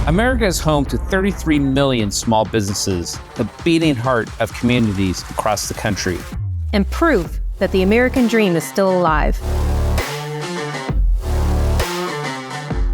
America is home to 33 million small businesses, the beating heart of communities across the country. And proof that the American dream is still alive.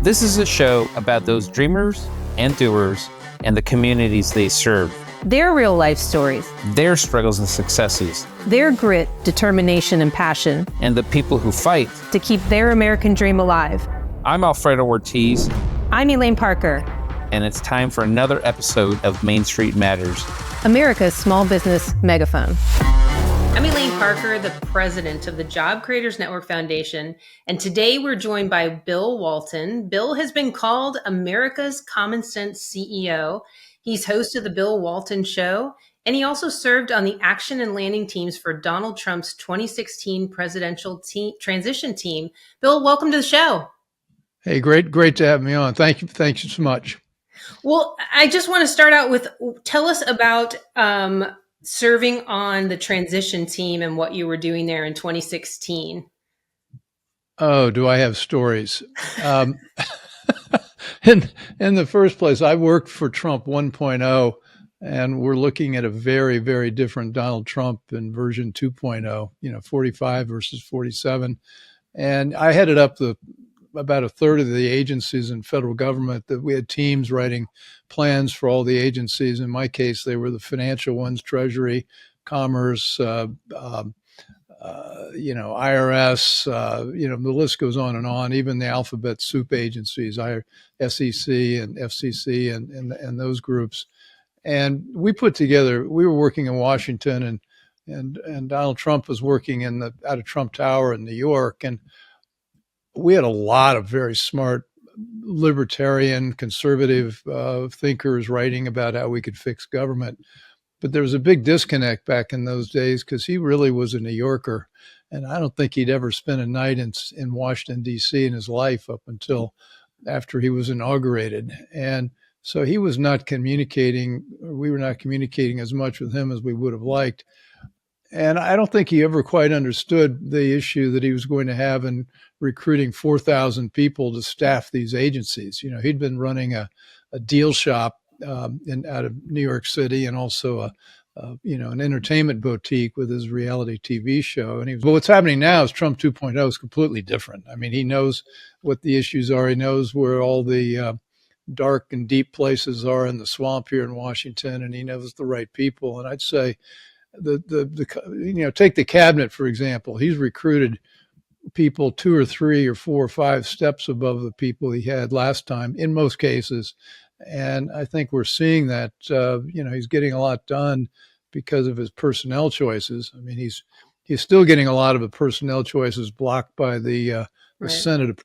This is a show about those dreamers and doers and the communities they serve. Their real life stories. Their struggles and successes. Their grit, determination, and passion. And the people who fight to keep their American dream alive. I'm Alfredo Ortiz. I'm Elaine Parker. And it's time for another episode of Main Street Matters, America's small business megaphone. I'm Elaine Parker, the president of the Job Creators Network Foundation, and today we're joined by Bill Walton. Bill has been called America's Common Sense CEO. He's host of the Bill Walton Show, and he also served on the action and landing teams for Donald Trump's 2016 presidential transition team. Bill, welcome to the show. Hey, great to have me on. Thank you so much. Well, I just want to start out with, tell us about serving on the transition team and what you were doing there in 2016. Oh, do I have stories? In the first place, I worked for Trump 1.0, and we're looking at a very, very different Donald Trump in version 2.0, 45 versus 47. And I headed up about a third of the agencies in federal government. That we had teams writing plans for all the agencies. In my case, they were the financial ones: Treasury, Commerce, IRS. The list goes on and on. Even the alphabet soup agencies, SEC and FCC, and those groups. And we were working in Washington, and Donald Trump was working out of Trump Tower in New York, and we had a lot of very smart libertarian, conservative thinkers writing about how we could fix government. But there was a big disconnect back in those days because he really was a New Yorker. And I don't think he'd ever spent a night in Washington, D.C. in his life up until after he was inaugurated. And so he was not communicating, we were not communicating as much with him as we would have liked. And I don't think he ever quite understood the issue that he was going to have in recruiting 4,000 people to staff these agencies. He'd been running a deal shop out of New York City, and also an entertainment boutique with his reality TV show. But what's happening now is Trump 2.0 is completely different. I mean, he knows what the issues are. He knows where all the dark and deep places are in the swamp here in Washington, and he knows the right people. And I'd say, take the cabinet, for example. He's recruited people 2 or 3 or 4 or 5 steps above the people he had last time in most cases. And I think we're seeing that, he's getting a lot done because of his personnel choices. I mean, he's still getting a lot of the personnel choices blocked by the Right. Senate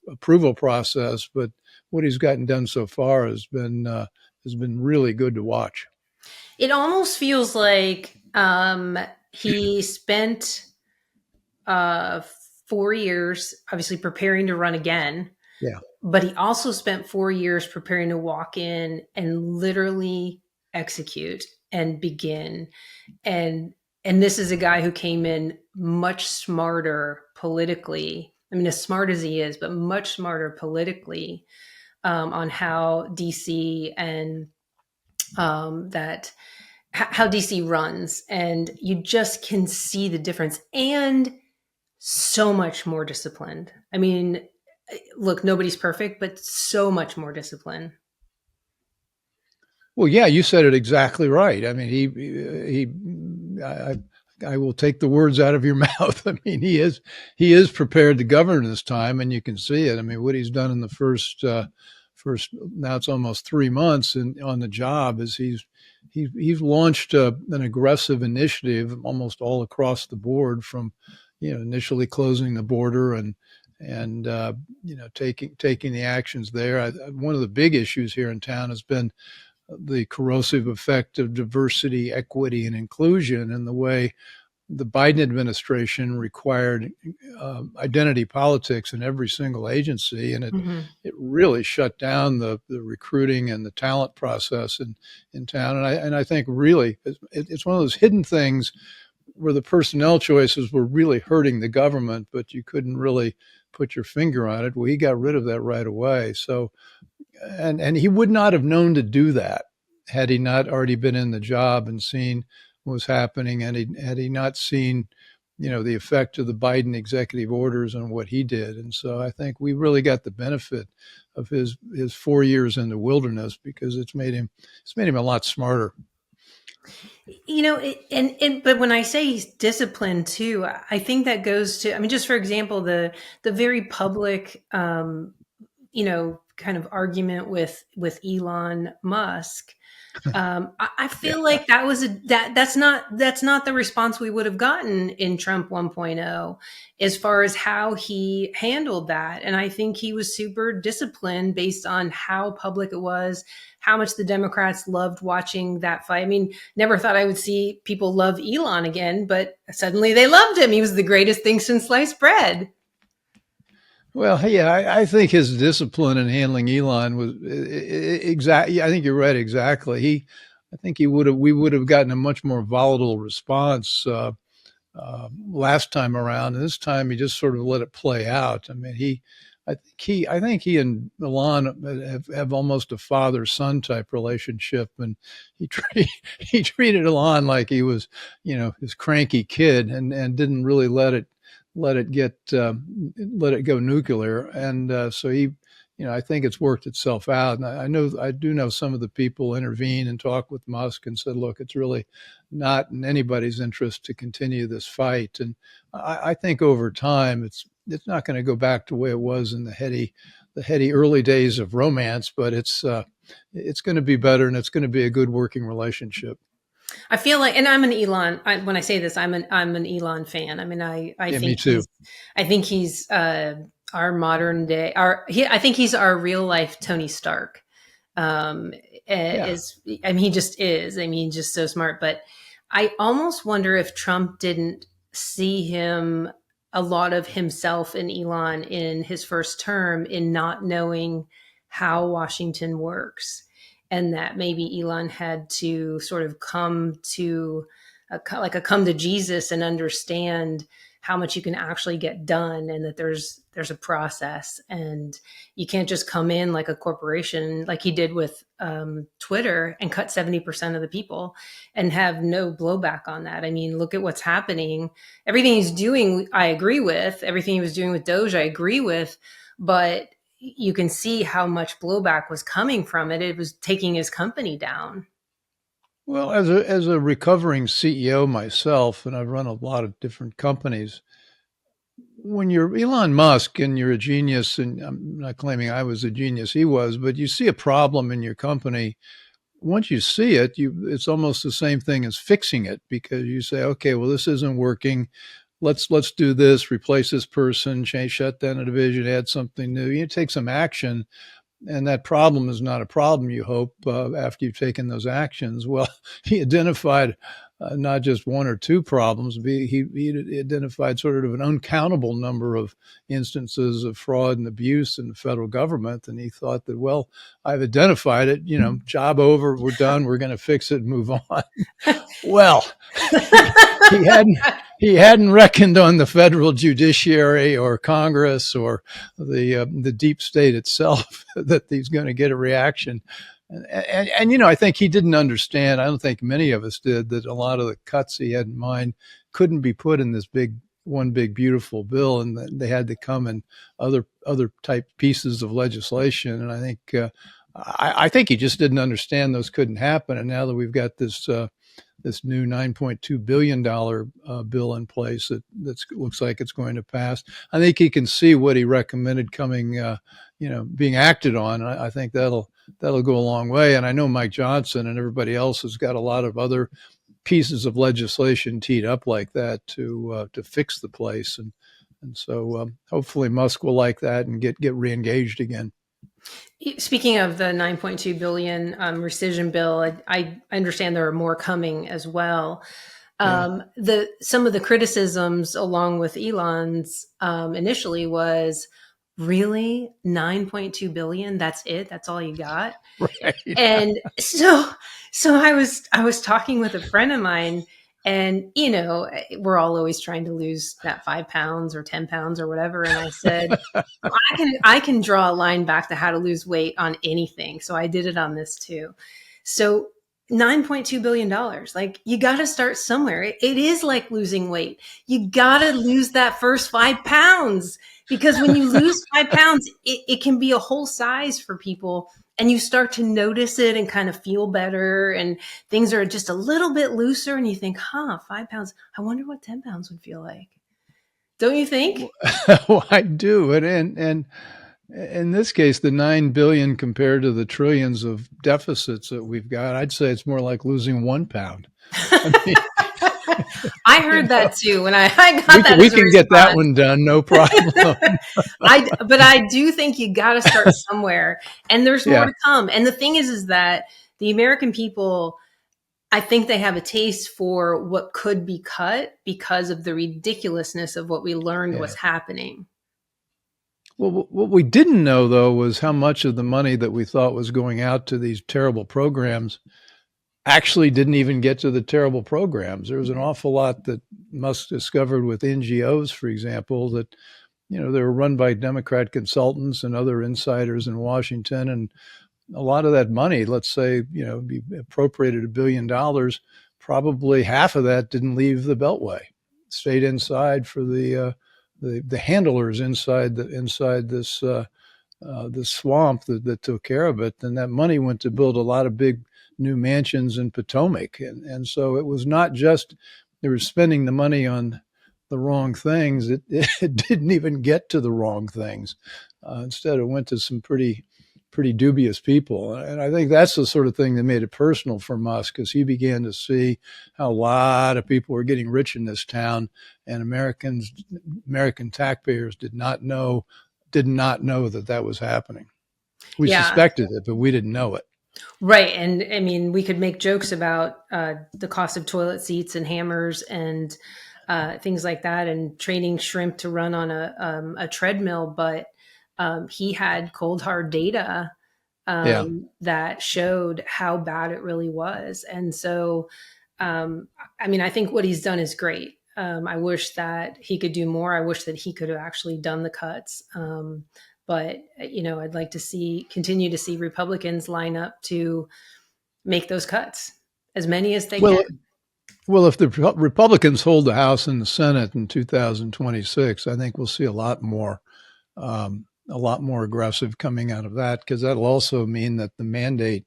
approval process. But what he's gotten done so far has been really good to watch. It almost feels like he spent 4 years, obviously preparing to run again. Yeah. But he also spent 4 years preparing to walk in and literally execute and begin. And this is a guy who came in much smarter politically. I mean, as smart as he is, but much smarter politically on how DC and how DC runs. And you just can see the difference, and so much more disciplined. I mean, look, nobody's perfect, but so much more discipline. Well, yeah, you said it exactly right. I mean, I will take the words out of your mouth. I mean, he is prepared to govern this time, and you can see it. I mean, what he's done in the first now it's almost 3 months on the job is he's launched an aggressive initiative almost all across the board, from initially closing the border and taking the actions there. One of the big issues here in town has been the corrosive effect of diversity, equity, and inclusion, and the way the Biden administration required identity politics in every single agency, and it really shut down the recruiting and the talent process in town. And I think really it's one of those hidden things where the personnel choices were really hurting the government, but you couldn't really put your finger on it. Well, he got rid of that right away. So and he would not have known to do that had he not already been in the job and seen what was happening, and had he not seen, the effect of the Biden executive orders on what he did. And so I think we really got the benefit of his 4 years in the wilderness, because it's made him a lot smarter. But when I say he's disciplined too, I think that goes to, I mean, just for example, the very public, kind of argument with Elon Musk. I feel like that was that's not the response we would have gotten in Trump 1.0 as far as how he handled that. And I think he was super disciplined based on how public it was, how much the Democrats loved watching that fight. I mean, never thought I would see people love Elon again, but suddenly they loved him. He was the greatest thing since sliced bread. Well, yeah, I think his discipline in handling Elon was exactly. I think you're right. Exactly. I think we would have gotten a much more volatile response last time around. And this time, he just sort of let it play out. I mean, I think he and Elon have almost a father-son type relationship, and he treated Elon like he was, his cranky kid, and didn't really let it go nuclear. And so I think it's worked itself out. And I do know some of the people intervene and talk with Musk and said, look, it's really not in anybody's interest to continue this fight. And I think over time, it's not going to go back to the way it was in the heady early days of romance, but it's going to be better, and it's going to be a good working relationship. I feel like, and I'm an Elon. When I say this, I'm an Elon fan. I mean, I think me too. I think he's our modern day. I think he's our real life Tony Stark. I mean, he just is. I mean, he's just so smart. But I almost wonder if Trump didn't see a lot of himself in Elon in his first term, in not knowing how Washington works. And that maybe Elon had to sort of come to Jesus and understand how much you can actually get done, and that there's a process, and you can't just come in like a corporation, like he did with Twitter, and cut 70% of the people and have no blowback on that. I mean, look at what's happening. Everything he's doing, I agree with. Everything he was doing with Doge, I agree with. But you can see how much blowback was coming from it. It was taking his company down. Well, as a recovering CEO myself, and I've run a lot of different companies, when you're Elon Musk and you're a genius, and I'm not claiming I was a genius, he was, but you see a problem in your company, once you see it, it's almost the same thing as fixing it, because you say, okay, well, this isn't working. Let's do this, replace this person, shut down a division, add something new. You take some action, and that problem is not a problem, you hope, after you've taken those actions. Well, he identified not just one or two problems. He identified sort of an uncountable number of instances of fraud and abuse in the federal government. And he thought that, well, I've identified it, job over, we're done, we're going to fix it and move on. Well, he hadn't reckoned on the federal judiciary or Congress or the deep state itself that he's going to get a reaction. And I think he didn't understand. I don't think many of us did, that a lot of the cuts he had in mind couldn't be put in this one big beautiful bill, and that they had to come in other type pieces of legislation. And I think he just didn't understand those couldn't happen. And now that we've got this new $9.2 billion bill in place that looks like it's going to pass, I think he can see what he recommended coming, being acted on. And I think that'll go a long way. And I know Mike Johnson and everybody else has got a lot of other pieces of legislation teed up like that to fix the place. And so hopefully Musk will like that and get reengaged again. Speaking of the 9.2 billion rescission bill, I understand there are more coming as well. Some of the criticisms along with Elon's initially was, really, 9.2 billion, that's it, that's all you got? Right. And so I was talking with a friend of mine, And, we're all always trying to lose that 5 pounds or 10 pounds or whatever. And I said, I can draw a line back to how to lose weight on anything. So I did it on this too. So $9.2 billion. Like, you got to start somewhere. It is like losing weight. You got to lose that first 5 pounds, because when you lose 5 pounds, it can be a whole size for people. And you start to notice it and kind of feel better, and things are just a little bit looser. And you think, 5 pounds, I wonder what 10 pounds would feel like. Don't you think? Well, I do. And in this case, the 9 billion compared to the trillions of deficits that we've got, I'd say it's more like losing 1 pound. I mean, I heard that too. When I got that, we can get that one done, no problem. But I do think you got to start somewhere, and there's more Yeah. to come. And the thing is that the American people, I think they have a taste for what could be cut because of the ridiculousness of what we learned was happening. Well, what we didn't know, though, was how much of the money that we thought was going out to these terrible programs actually didn't even get to the terrible programs. There was an awful lot that Musk discovered with NGOs, for example, that, they were run by Democrat consultants and other insiders in Washington. And a lot of that money, let's say, be appropriated $1 billion, probably half of that didn't leave the Beltway, stayed inside for the handlers inside this swamp that took care of it. And that money went to build a lot of big new mansions in Potomac. And so it was not just they were spending the money on the wrong things. It didn't even get to the wrong things. Instead, it went to some pretty dubious people. And I think that's the sort of thing that made it personal for Musk, because he began to see how a lot of people were getting rich in this town, and American taxpayers did not know that was happening. We suspected it, but we didn't know it. Right. And I mean, we could make jokes about the cost of toilet seats and hammers and things like that, and training shrimp to run on a treadmill. But he had cold, hard data that showed how bad it really was. And so, I think what he's done is great. I wish that he could do more. I wish that he could have actually done the cuts. But, I'd like to continue to see Republicans line up to make those cuts, as many as they can. Well, if the Republicans hold the House and the Senate in 2026, I think we'll see a lot more aggressive coming out of that, because that'll also mean that the mandate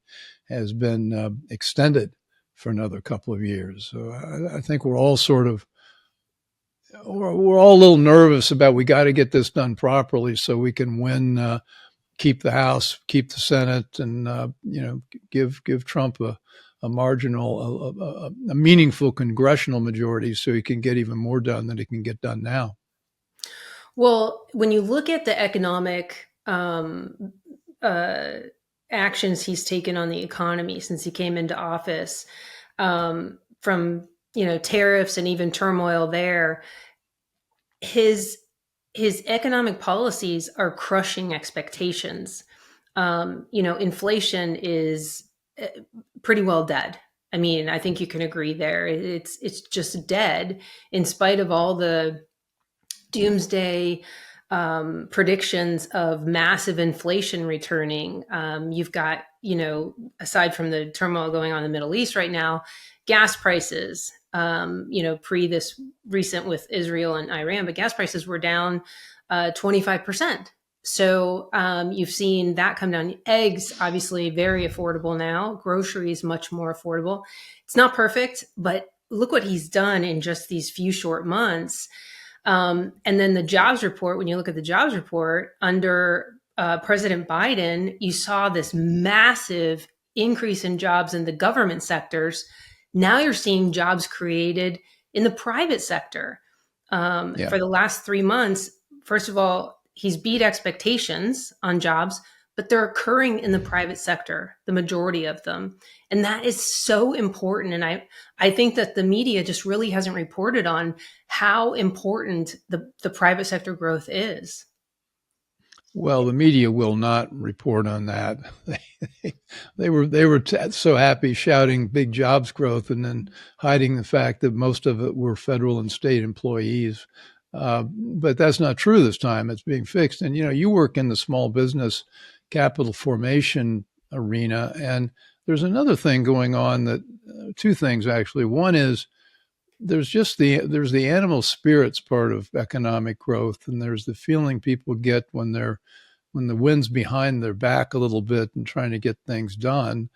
has been extended for another couple of years. So I think we're all we're all a little nervous about, we got to get this done properly so we can win, keep the House, keep the Senate, and give Trump a meaningful congressional majority so he can get even more done than he can get done now. Well, when you look at the economic actions he's taken on the economy since he came into office, from tariffs and even turmoil there, his economic policies are crushing expectations. Inflation is pretty well dead. I mean, I think you can agree there. It's just dead, in spite of all the doomsday predictions of massive inflation returning. You've got, aside from the turmoil going on in the Middle East right now, gas prices, pre this recent with Israel and Iran, but gas prices were down 25%. So you've seen that come down. Eggs, obviously, very affordable now. Groceries, much more affordable. It's not perfect, but look what he's done in just these few short months. And then the jobs report, when you look at the jobs report under President Biden, you saw this massive increase in jobs in the government sectors. Now you're seeing jobs created in the private sector. For the last 3 months, first of all, he's beat expectations on jobs, but they're occurring in the private sector, the majority of them. And that is so important. And I think that the media just really hasn't reported on how important the private sector growth is. Well, the media will not report on that. They were so happy shouting big jobs growth and then hiding the fact that most of it were federal and state employees. But that's not true this time. It's being fixed. And you work in the small business capital formation arena, and there's another thing going on that two things actually. One is there's the animal spirits part of economic growth, and there's the feeling people get when the wind's behind their back a little bit and trying to get things done,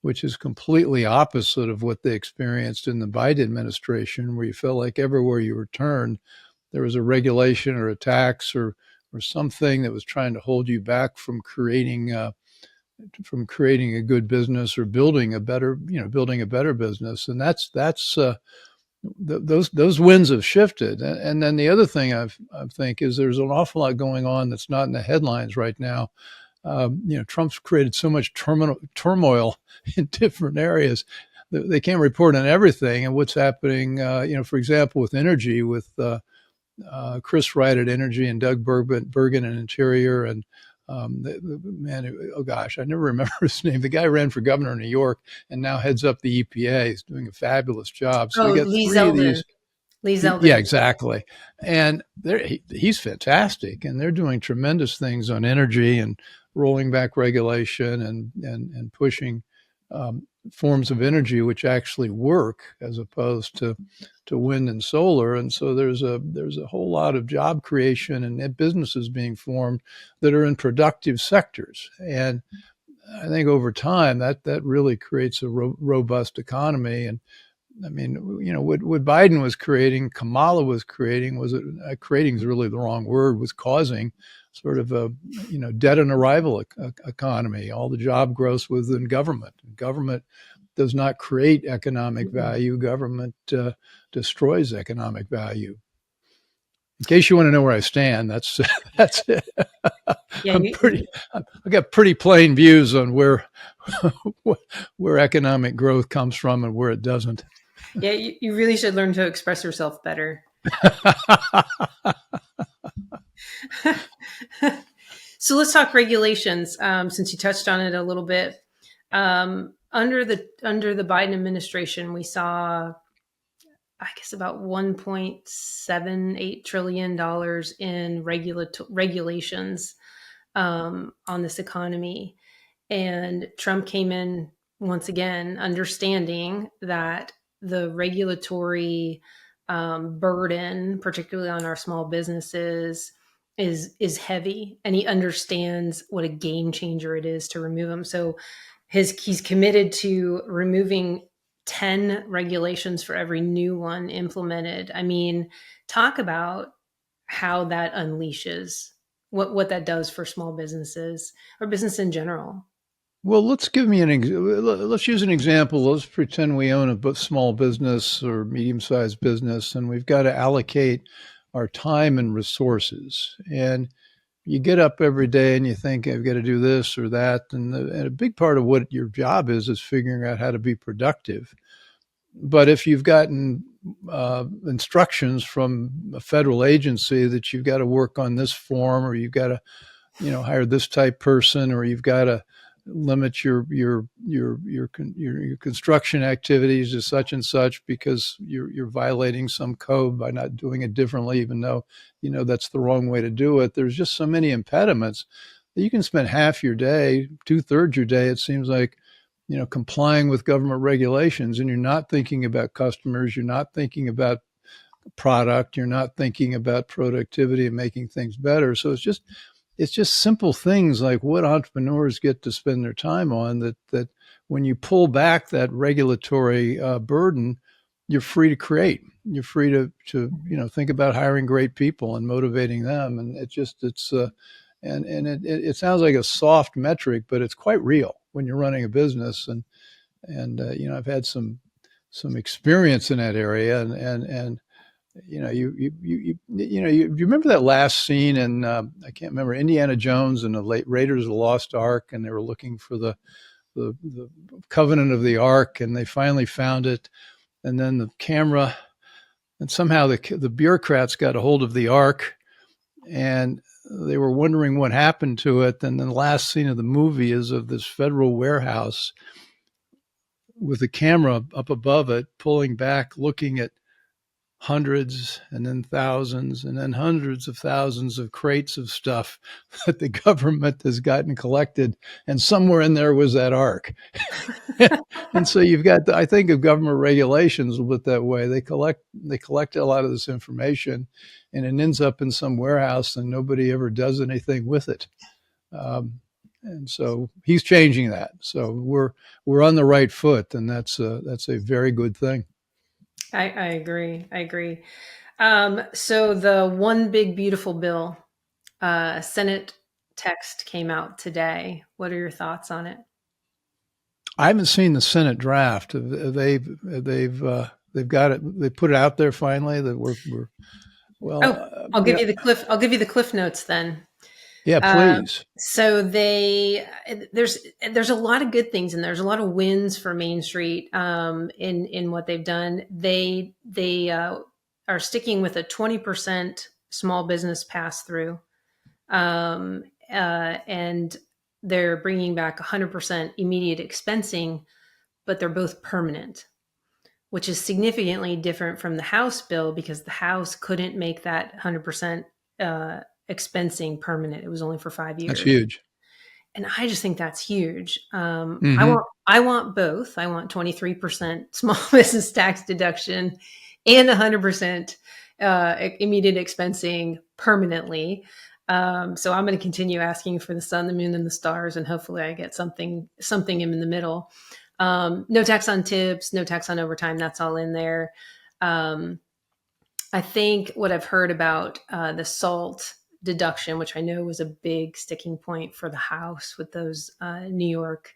which is completely opposite of what they experienced in the Biden administration, where you felt like everywhere you turned, there was a regulation or a tax or something that was trying to hold you back from creating a good business or building a better business. And those winds have shifted. And then the other thing I think is there's an awful lot going on that's not in the headlines right now. Trump's created so much turmoil in different areas. They can't report on everything and what's happening, for example, with energy, with Chris Wright at Energy and Doug Bergen at Interior, and the man, oh gosh, I never remember his name. The guy ran for governor in New York and now heads up the EPA. He's doing a fabulous job. So we got Lee three of these. Lee Zeldin. Yeah, exactly. And he's fantastic, and they're doing tremendous things on energy and rolling back regulation and pushing forms of energy which actually work as opposed to wind and solar. And so there's a whole lot of job creation and businesses being formed that are in productive sectors. And I think over time that really creates a robust economy. And I mean, what Biden was creating, Kamala was creating, creating is really the wrong word, was causing sort of a, dead on arrival economy. All the job growth was in government. Government does not create economic value. Government destroys economic value. In case you want to know where I stand, that's it. Yeah, I got pretty plain views on where economic growth comes from and where it doesn't. Yeah, you really should learn to express yourself better. So let's talk regulations, since you touched on it a little bit. Under the Biden administration, we saw, I guess, about $1.78 trillion in regulations on this economy. And Trump came in once again, understanding that the regulatory burden, particularly on our small businesses, is heavy, and he understands what a game changer it is to remove them. So he's committed to removing 10 regulations for every new one implemented. I mean, talk about how that unleashes what that does for small businesses or business in general. Well, let's use an example. Let's pretend we own a small business or medium-sized business, and we've got to allocate our time and resources. And you get up every day and you think, I've got to do this or that. And a big part of what your job is figuring out how to be productive. But if you've gotten instructions from a federal agency that you've got to work on this form, or you've got to, hire this type person, or you've got to limit your construction activities to such and such because you're violating some code by not doing it differently, even though that's the wrong way to do it. There's just so many impediments that you can spend half your day, 2/3 your day, it seems like, complying with government regulations, and you're not thinking about customers, you're not thinking about product, you're not thinking about productivity and making things better. So it's just simple things like what entrepreneurs get to spend their time on that when you pull back that regulatory burden, you're free to create. You're free to think about hiring great people and motivating them. And it sounds like a soft metric, but it's quite real when you're running a business. And I've had some experience in that area, and you remember that last scene in I can't remember, Indiana Jones and the Raiders of the Lost Ark, and they were looking for the covenant of the Ark, and they finally found it, and then the camera, and somehow the bureaucrats got a hold of the Ark, and they were wondering what happened to it. And then the last scene of the movie is of this federal warehouse with a camera up above it, pulling back, looking at hundreds and then thousands and then hundreds of thousands of crates of stuff that the government has gotten collected. And somewhere in there was that ark. And so you've got, I think of government regulations a bit that way. They collect a lot of this information and it ends up in some warehouse and nobody ever does anything with it. And so he's changing that. So we're on the right foot, and that's a very good thing. I agree. I agree. So the one big beautiful bill, Senate text came out today. What are your thoughts on it? I haven't seen the Senate draft. They've got it. They put it out there finally. That we're well. I'll give you the cliff notes then. Yeah, please. So there's a lot of good things and there's a lot of wins for Main Street in what they've done. They are sticking with a 20% small business pass through, and they're bringing back 100% immediate expensing, but they're both permanent, which is significantly different from the House bill because the House couldn't make that 100% expensing permanent. It was only for 5 years. That's huge. And I just think that's huge. I want both. I want 23% small business tax deduction and 100% immediate expensing permanently. So I'm going to continue asking for the sun, the moon, and the stars, and hopefully I get something in the middle. No tax on tips, no tax on overtime. That's all in there. I think what I've heard about the SALT deduction, which I know was a big sticking point for the House with those New York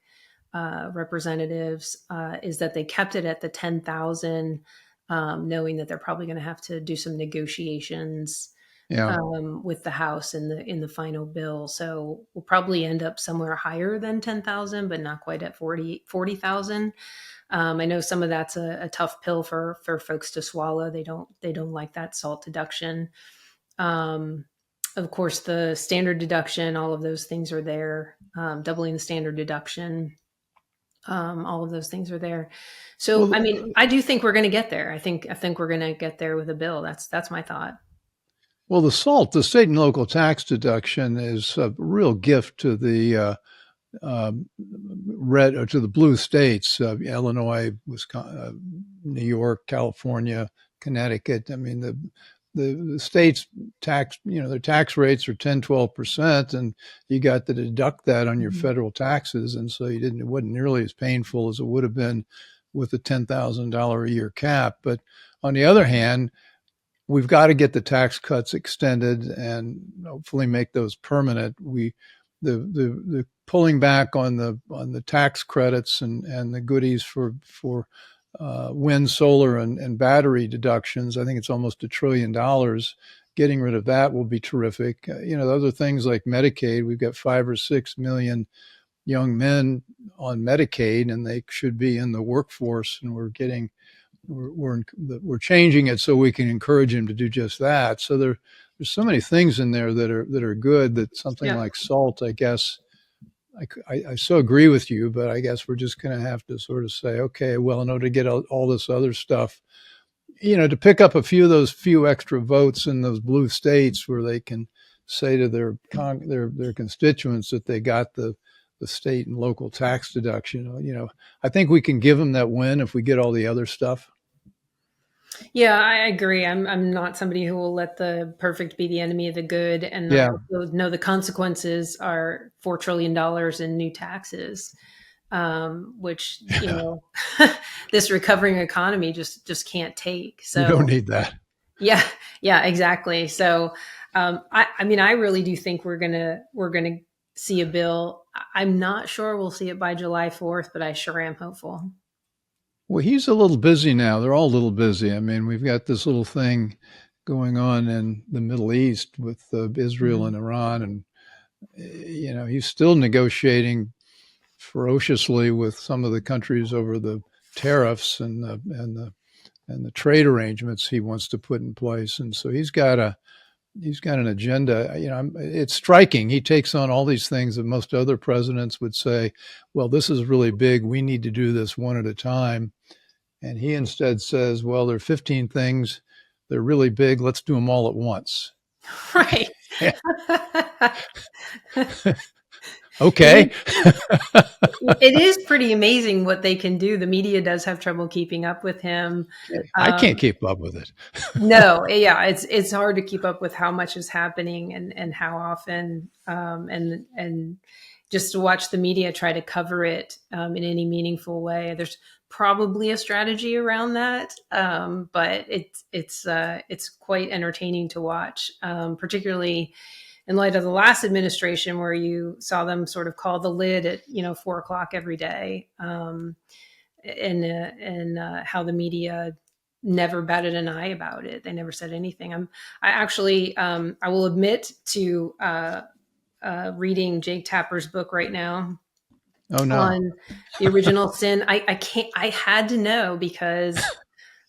representatives, is that they kept it at the 10,000, knowing that they're probably going to have to do some negotiations with the House in the final bill. So we'll probably end up somewhere higher than 10,000, but not quite at 40,000. I know some of that's a tough pill for folks to swallow. They don't like that SALT deduction. Of course, the standard deduction, all of those things are there. Doubling the standard deduction, all of those things are there. So, well, I mean, I do think we're going to get there. I think we're going to get there with a bill. That's my thought. Well, the SALT, the state and local tax deduction, is a real gift to the red or to the blue states: Illinois, Wisconsin, New York, California, Connecticut. I mean, the states tax, their tax rates are 10-12%, and you got to deduct that on your federal taxes, and so it wasn't nearly as painful as it would have been with a $10,000 a year cap. But on the other hand, we've got to get the tax cuts extended and hopefully make those permanent. The pulling back on the tax credits and the goodies for wind, solar, and battery deductions. I think it's almost $1 trillion. Getting rid of that will be terrific. Those are things like Medicaid. We've got 5 or 6 million young men on Medicaid, and they should be in the workforce. And we're changing it so we can encourage them to do just that. So there's so many things in there that are good. That something like SALT, I guess. I so agree with you, but I guess we're just going to have to sort of say, okay, well, in order to get all this other stuff, to pick up a few of those few extra votes in those blue states where they can say to their constituents that they got the state and local tax deduction. I think we can give them that win if we get all the other stuff. Yeah, I agree. I'm not somebody who will let the perfect be the enemy of the good, and know the consequences are $4 trillion in new taxes, which this recovering economy just can't take. So you don't need that. Yeah, exactly. So I mean, I really do think we're gonna see a bill. I'm not sure we'll see it by July 4th, but I sure am hopeful. Well, he's a little busy now. They're all a little busy. I mean, we've got this little thing going on in the Middle East with Israel and Iran, and he's still negotiating ferociously with some of the countries over the tariffs and the trade arrangements he wants to put in place. And so he's got he's got an agenda. It's striking. He takes on all these things that most other presidents would say, well, this is really big. We need to do this one at a time. And he instead says, well, there are 15 things. They're really big. Let's do them all at once. Right. Okay. It is pretty amazing what they can do. The media does have trouble keeping up with him. I can't keep up with it. No, yeah, it's hard to keep up with how much is happening and how often, and just to watch the media try to cover it in any meaningful way. There's probably a strategy around that, but it's quite entertaining to watch, particularly in light of the last administration, where you saw them sort of call the lid at 4:00 every day, and how the media never batted an eye about it. They never said anything. I will admit to reading Jake Tapper's book right now. Oh no. On the original sin. I had to know because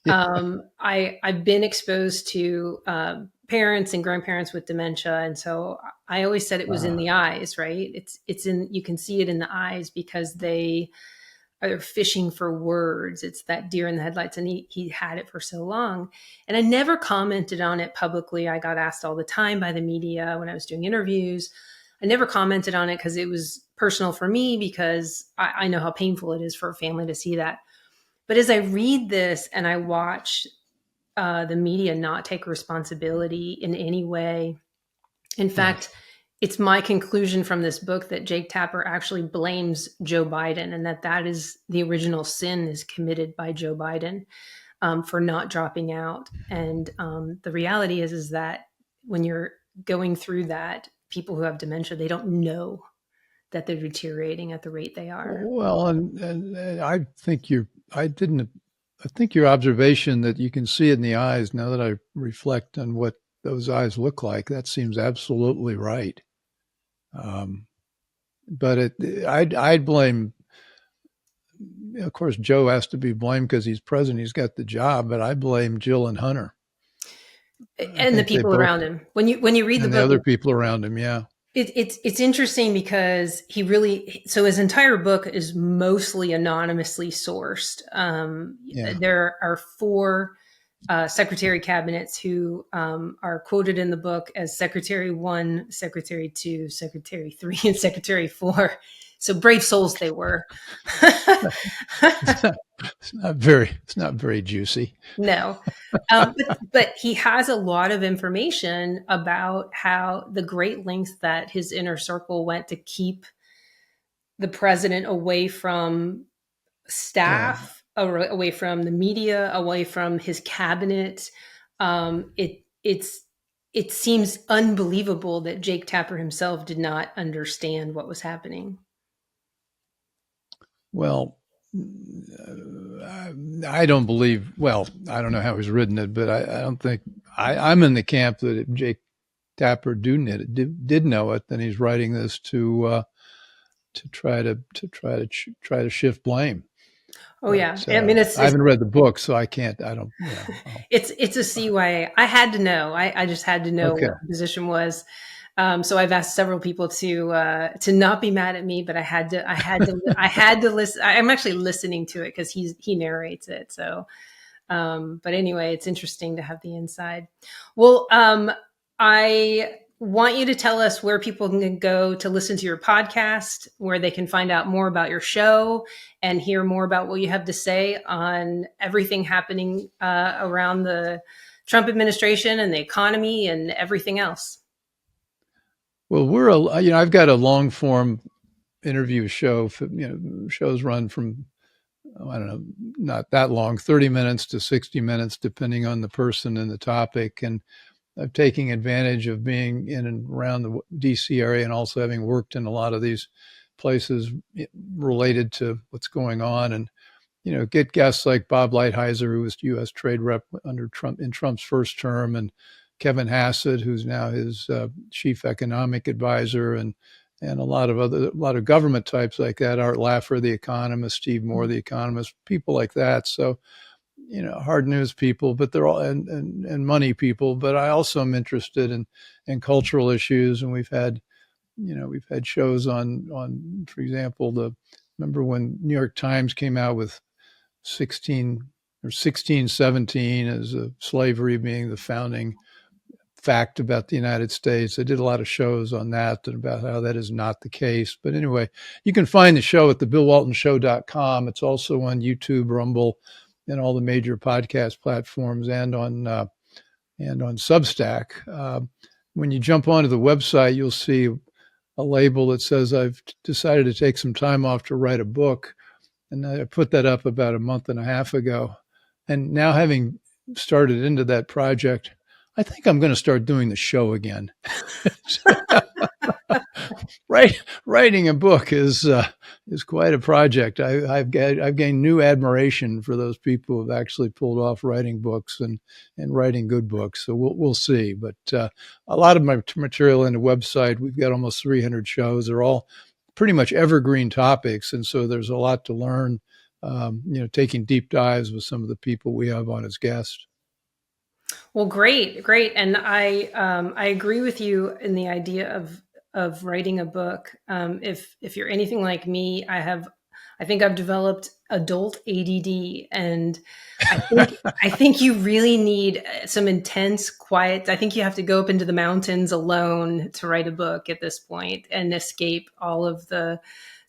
I've been exposed to parents and grandparents with dementia, and so I always said it was in the eyes, right? It's in, you can see it in the eyes because they are fishing for words. It's that deer in the headlights, and he had it for so long. And I never commented on it publicly. I got asked all the time by the media when I was doing interviews. I never commented on it because it was personal for me, because I know how painful it is for a family to see that. But as I read this and I watch the media not take responsibility in any way, in fact, it's my conclusion from this book that Jake Tapper actually blames Joe Biden, and that is the original sin is committed by Joe Biden for not dropping out. And the reality is that when you're going through that, people who have dementia, they don't know that they're deteriorating at the rate they are. Well, and I think your observation that you can see it in the eyes, now that I reflect on what those eyes look like, that seems absolutely right. But I'd blame, of course, Joe has to be blamed because he's president. He's got the job, but I blame Jill and Hunter. And the people around him. When you read the book, the other people around him, yeah. It's interesting because so his entire book is mostly anonymously sourced. There are 4 secretary cabinets who are quoted in the book as Secretary 1, Secretary 2, Secretary 3, and Secretary 4. So brave souls they were. It's not very juicy. No, but he has a lot of information about how the great lengths that his inner circle went to keep the president away from staff, away from the media, away from his cabinet. It seems unbelievable that Jake Tapper himself did not understand what was happening. Well, I don't believe, well, I don't know how he's written it, but I don't think, I'm in the camp that if Jake Tapper did know it, then he's writing this to try to shift blame. Oh, yeah. I mean, I haven't read the book, so I don't. It's a CYA. I had to know. I just had to know what the position was. So I've asked several people to not be mad at me, but I had to listen. I'm actually listening to it because he narrates it. So, but anyway, it's interesting to have the inside. Well, I want you to tell us where people can go to listen to your podcast, where they can find out more about your show and hear more about what you have to say on everything happening around the Trump administration and the economy and everything else. Well, I've got a long form interview show. Shows run from, I don't know, not that long, 30 minutes to 60 minutes, depending on the person and the topic. And I'm taking advantage of being in and around the DC area and also having worked in a lot of these places related to what's going on, and, get guests like Bob Lighthizer, who was U.S. trade rep under Trump in Trump's first term, and Kevin Hassett, who's now his chief economic advisor, and a lot of government types like that, Art Laffer, the economist, Steve Moore, the economist, people like that. So hard news people, but they're all and money people. But I also am interested in cultural issues, and we've had shows on, for example, remember when New York Times came out with 1617 as slavery being the founding fact about the United States. I did a lot of shows on that and about how that is not the case. But anyway, you can find the show at thebillwaltonshow.com. It's also on YouTube, Rumble, and all the major podcast platforms, and on Substack. When you jump onto the website, you'll see a label that says I've decided to take some time off to write a book. And I put that up about a month and a half ago. And now, having started into that project, I think I'm going to start doing the show again. Writing a book is quite a project. I've gained new admiration for those people who have actually pulled off writing books and writing good books. So we'll see. But a lot of my material on the website, we've got almost 300 shows. They're all pretty much evergreen topics, and so there's a lot to learn. Taking deep dives with some of the people we have on as guests. Well, great. And I agree with you in the idea of writing a book. If you're anything like me, I think I've developed adult ADD, and I think you really need some intense quiet. I think you have to go up into the mountains alone to write a book at this point and escape all of the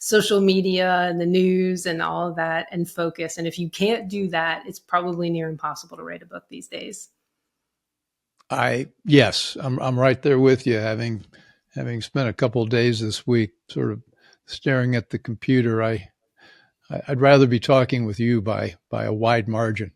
social media and the news and all of that and focus. And if you can't do that, it's probably near impossible to write a book these days. Yes, I'm right there with you. Having spent a couple of days this week sort of staring at the computer, I'd rather be talking with you by a wide margin.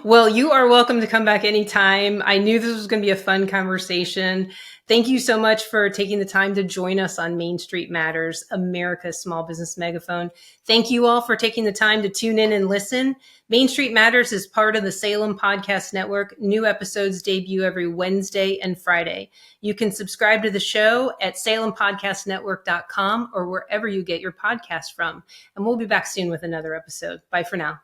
Well, you are welcome to come back anytime. I knew this was going to be a fun conversation. Thank you so much for taking the time to join us on Main Street Matters, America's small business megaphone. Thank you all for taking the time to tune in and listen. Main Street Matters is part of the Salem Podcast Network. New episodes debut every Wednesday and Friday. You can subscribe to the show at salempodcastnetwork.com or wherever you get your podcast from. And we'll be back soon with another episode. Bye for now.